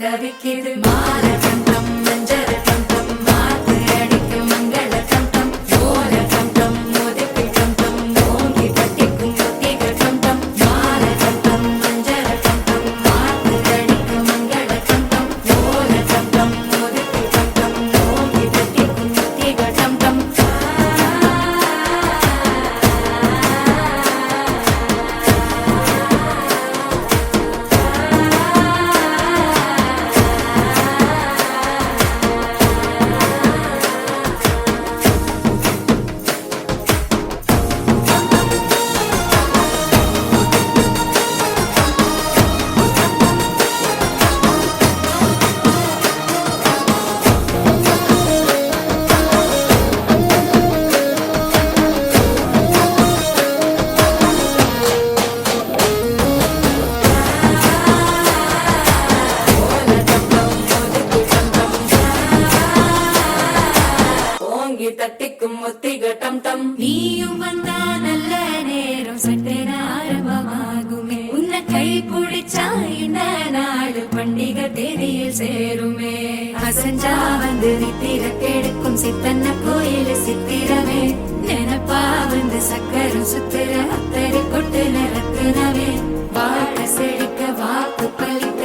தவிக்கிது மாற கண்டம் மஞ்சள் கண்டம் மாத்து அடிக்கும் மங்கள கண்டம் ஓர கண்டம் மோதிப்பி கண்டம் ஓங்கி பட்டிக்கும் ஒத்திக கண்டம் மாற கண்டம் மஞ்சள் கண்டம் மாத்து அடிக்கும் மங்கள கண்டம் ஓர கண்டம் மோதிப்பி கண்டம் ஓங்கி பட்டிக்கும் ஒத்திக கண்டம் தட்டிக்கும் ஒத்திக டம் டம் நீயும் வந்தா நல்ல நேரம் சட்டென ஆரம்பமாகுமே உன்னை கை பிடிச்சா இந்த நாடு பண்டிகை தேதியில் சேருமே அசஞ்சா வந்து நித்திர கெடுக்கும் சித்தன்ன கோயில் சித்திரமே நினப்பா வந்து சக்கரம் சுத்துற அத்தரி கொட்டு நிறத்துனவே வாழ செழிக்க வாக்கு பலி